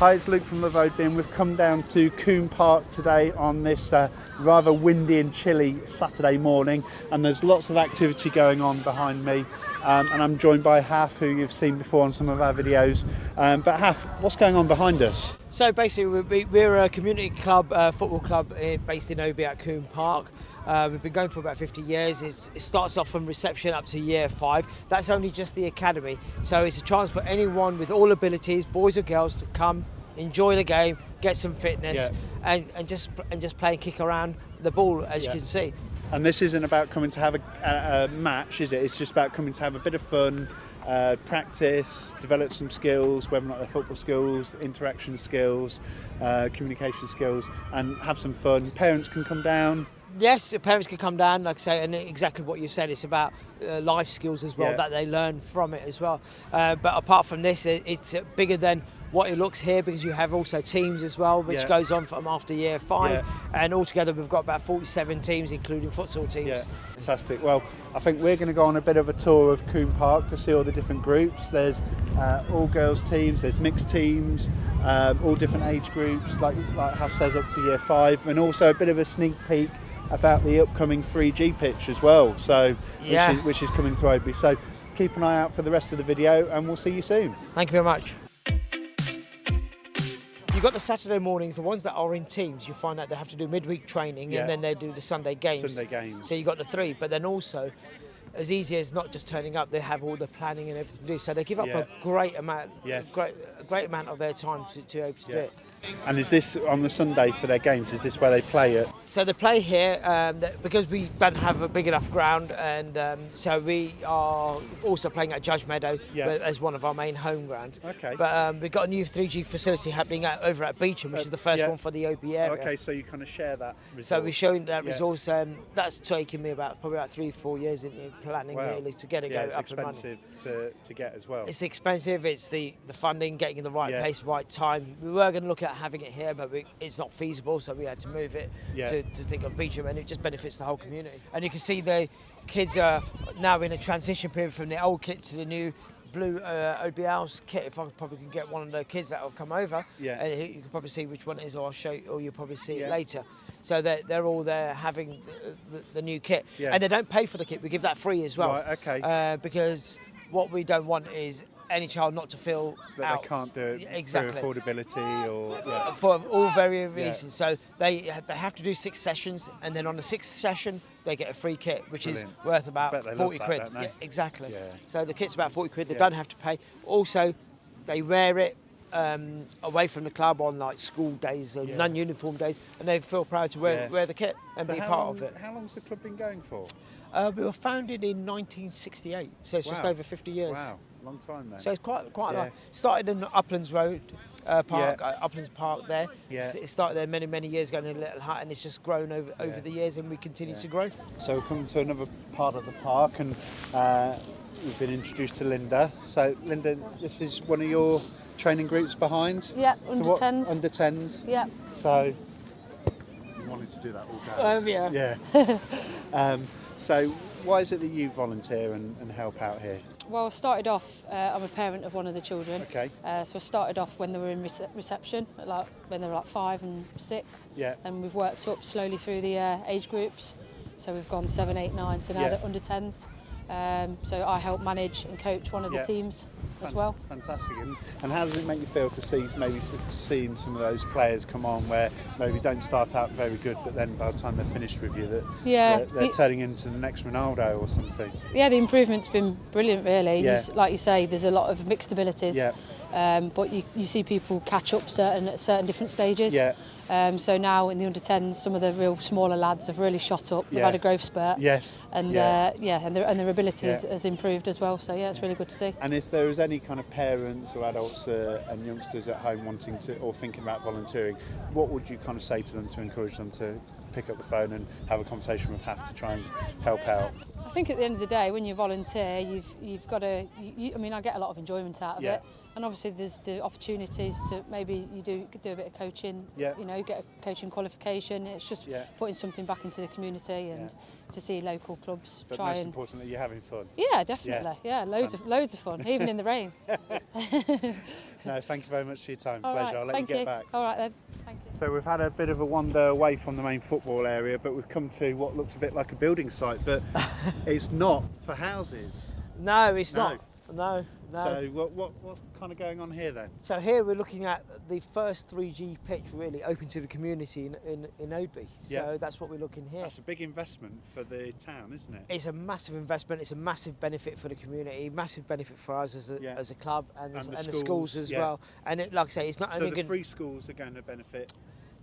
Hi, it's Luke from Oadby, and we've come down to Coombe Park today on this rather windy and chilly Saturday morning, and there's lots of activity going on behind me, and I'm joined by Haf, who you've seen before on some of our videos. But Haf, what's going on behind us? So basically we're a community club, football club based in Oadby at Coombe Park. We've been going for about 50 years. It starts off from reception up to year 5. That's only just the academy. So it's a chance for anyone with all abilities, boys or girls, to come, enjoy the game, get some fitness, and just play and kick around the ball, as you can see. And this isn't about coming to have a match, is it? It's just about coming to have a bit of fun, practice, develop some skills, whether or not they're football skills, interaction skills, communication skills, and have some fun. Parents can come down. Yes, parents can come down, like I say, and exactly what you said. It's about life skills as well, that they learn from it as well. But apart from this, it's bigger than what it looks here, because you have also teams as well, which goes on from after year 5. And altogether we've got about 47 teams, including futsal teams. Fantastic. Well, I think we're going to go on a bit of a tour of Coombe Park to see all the different groups. There's all girls teams, there's mixed teams, all different age groups, like Haf says, up to year 5, and also a bit of a sneak peek about the upcoming 3G pitch as well, so which is coming to Oadby. So keep an eye out for the rest of the video, and we'll see you soon. Thank you very much. You've got the Saturday mornings, the ones that are in teams, you find out they have to do midweek training, and then they do the Sunday games. So you've got the 3, but then also, as easy as not just turning up, they have all the planning and everything to do. So they give up a great amount, a great amount of their time to be able to do it. And is this on the Sunday for their games? Is this where they play it? So they play here because we don't have a big enough ground, and so we are also playing at Judge Meadow as one of our main home grounds. Okay. But we've got a new 3G facility happening over at Beecham, which is the first one for the Oadby area. Okay, so you kind of share that resource. So we're showing that resource, that's taken me probably about 3-4 years in planning really to get it up and running. It's expensive to get as well. It's expensive, it's the funding, getting in the right place, right time. We were going to look at having it here, but it's not feasible, so we had to move it to think of Beecham, and it just benefits the whole community. And you can see the kids are now in a transition period from the old kit to the new blue Oadby Owls kit. If I probably can get one of the kids that will come over, and you can probably see which one it is, or I'll show you, or you'll probably see it later. So they're all there having the new kit, and they don't pay for the kit. We give that free as well. Right, okay. Because what we don't want is any child not to feel that they can't do it through affordability or for all various reasons. So they have to do 6 sessions, and then on the 6th session they get a free kit, which is worth about 40 quid. Exactly. So the kit's about 40 quid. They don't have to pay. Also, they wear it away from the club on like school days and non-uniform days, and they feel proud to wear the kit and be part of it. How long's the club been going for? We were founded in 1968, so it's just over 50 years. Wow, long time then. So it's quite a lot. Started in Uplands Road Park, Uplands Park there. It started there many years ago in a little hut, and it's just grown over the years, and we continue to grow. So we're coming to another part of the park, and we've been introduced to Linda. So Linda, this is one of your training groups behind? Yeah, under 10s. Under 10s? Yeah. So you wanted to do that all day? Yeah. So why is it that you volunteer and help out here? Well, I started off, I'm a parent of one of the children. Okay. So I started off when they were in reception, when they were like 5 and 6. Yeah. And we've worked up slowly through the age groups. So we've gone 7, 8, 9, so now they're under 10s. So I help manage and coach one of the teams as well. Fantastic. And how does it make you feel to see seeing some of those players come on where maybe don't start out very good, but then by the time they're finished with you, they're turning into the next Ronaldo or something? Yeah, the improvement's been brilliant, really. Like you say, there's a lot of mixed abilities. Yeah. But you see people catch up at certain different stages. Yeah. So now in the under 10s, some of the real smaller lads have really shot up. They've had a growth spurt. Yes. And and their ability has improved as well. So it's really good to see. And if there is any kind of parents or adults and youngsters at home wanting to or thinking about volunteering, what would you kind of say to them to encourage them to pick up the phone and have a conversation with Haf to try and help out? I think at the end of the day, when you volunteer, you've got to. I mean, I get a lot of enjoyment out of it, and obviously there's the opportunities to maybe you do a bit of coaching. You know, get a coaching qualification. It's just putting something back into the community and to see local clubs but most importantly, you're having fun. Yeah, definitely. Yeah, loads of fun, even in the rain. No, thank you very much for your time. All Pleasure. Right, I'll let you get back. All right then. Thank you. So we've had a bit of a wander away from the main football area, but we've come to what looks a bit like a building site, but it's not for houses. No, it's not. No. So what's kind of going on here then? So here we're looking at the first 3G pitch really open to the community in Oadby. So that's what we're looking here. That's a big investment for the town, isn't it? It's a massive investment. It's a massive benefit for the community, massive benefit for us as a club and the schools as well. And like I say, it's not so only the 3 schools are going to benefit.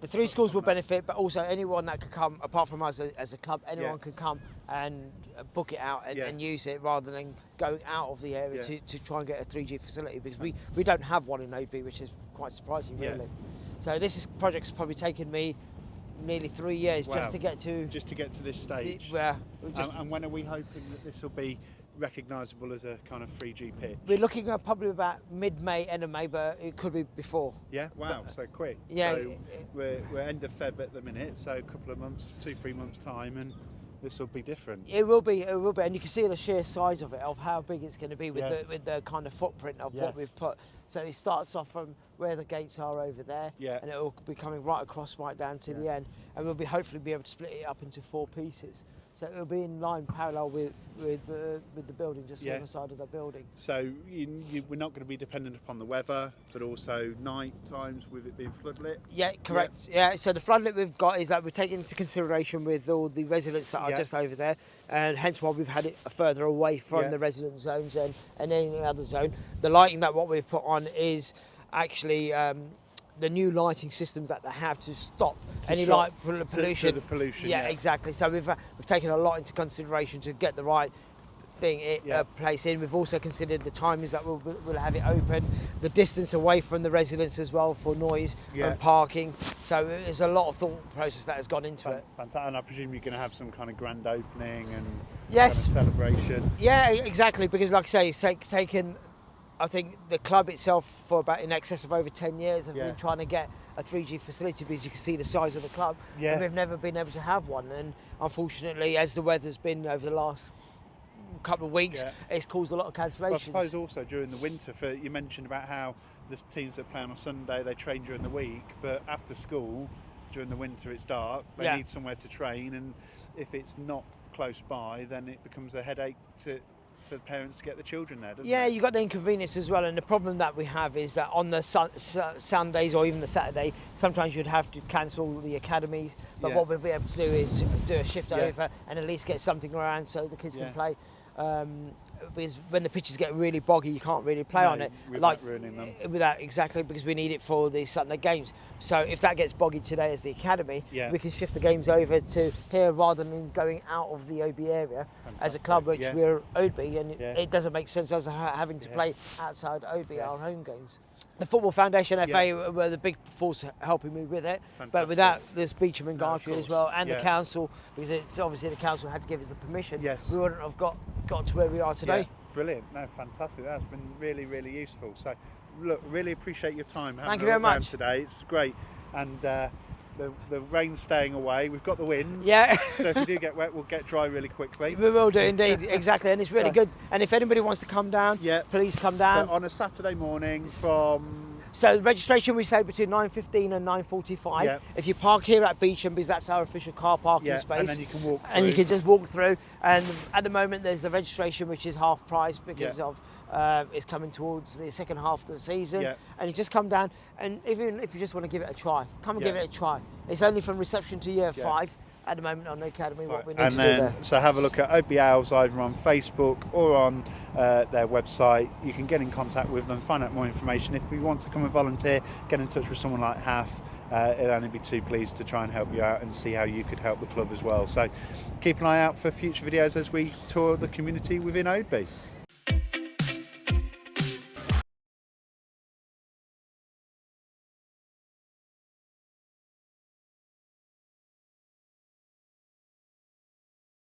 The 3 schools will benefit, but also anyone that could come, apart from us as a club, anyone can come and book it out and use it rather than going out of the area to try and get a 3G facility, because we don't have one in Oadby, which is quite surprising, really. So this project's probably taken me nearly 3 years just to get to this stage. And when are we hoping that this will be recognisable as a kind of 3G pitch? We're looking at probably about mid-May, end of May, but it could be before. Yeah, wow, so quick. Yeah. So we're end of Feb at the minute, so a couple of months, 2-3 months time, and this will be different. It will be, and you can see the sheer size of it, of how big it's going to be with the kind of footprint of what we've put. So it starts off from where the gates are over there, and it will be coming right across, right down to the end, and we'll hopefully be able to split it up into 4 pieces. So it'll be in line parallel with the building, just on the side of the building. So we're not going to be dependent upon the weather, but also night times with it being floodlit? Yeah, correct. Yeah, so the floodlit we've got is that we're taking into consideration with all the residents that are just over there, and hence why we've had it further away from the resident zones and any other zone. The lighting that what we've put on is actually the new lighting systems that they have to stop any light pollution. The pollution. Yeah, exactly. So we've taken a lot into consideration to get the right place in. We've also considered the timings that we'll have it open, the distance away from the residents as well for noise and parking. So there's a lot of thought process that has gone into it. Fantastic. And I presume you're going to have some kind of grand opening and kind of celebration. Yeah, exactly. Because like I say, it's taken, I think, the club itself for about in excess of over 10 years have been trying to get a 3G facility, because you can see the size of the club, and we've never been able to have one. And unfortunately, as the weather's been over the last couple of weeks, it's caused a lot of cancellations. Well, I suppose also during the winter, you mentioned about how the teams that play on a Sunday, they train during the week, but after school, during the winter it's dark, they need somewhere to train, and if it's not close by, then it becomes a headache for the parents to get the children there, doesn't it? You've got the inconvenience as well, and the problem that we have is that on the Sundays or even the Saturday, sometimes you'd have to cancel the academies, but what we'll be able to do is do a shift over and at least get something around so the kids can play. Because when the pitches get really boggy, you can't really play on it. Without ruining them. Exactly, because we need it for the Sunday games. So if that gets boggy today as the academy, we can shift the games over to here rather than going out of the Oadby area as a club, which we're Oadby, and it doesn't make sense us having to play outside Oadby, our home games. The Football Foundation FA were the big force helping me with it, but without this Beecham and Gartree as well, and the council, because it's obviously the council had to give us the permission, we wouldn't have got to where we are today. Brilliant, no, fantastic. That's been really, really useful. So, look, really appreciate your time. Thank you very much today. It's great, and the rain's staying away. We've got the wind. Yeah. So if you do get wet, we'll get dry really quickly. We will do indeed, exactly, and it's really good. And if anybody wants to come down, please come down. So on a Saturday morning from. So registration we say between 9:15 and 9:45. If you park here at Beecham, because that's our official car parking space, and then you can walk through. And you can just walk through. And at the moment there's the registration, which is half price because of it's coming towards the second half of the season. And you just come down, and even if you just want to give it a try, come and give it a try. It's only from reception to year 5. At the moment on the academy, what we need to do there. So have a look at Oadby Owls either on Facebook or on their website. You can get in contact with them, find out more information. If you want to come and volunteer, get in touch with someone like Haf. It'll only be too pleased to try and help you out and see how you could help the club as well. So keep an eye out for future videos as we tour the community within Oadby.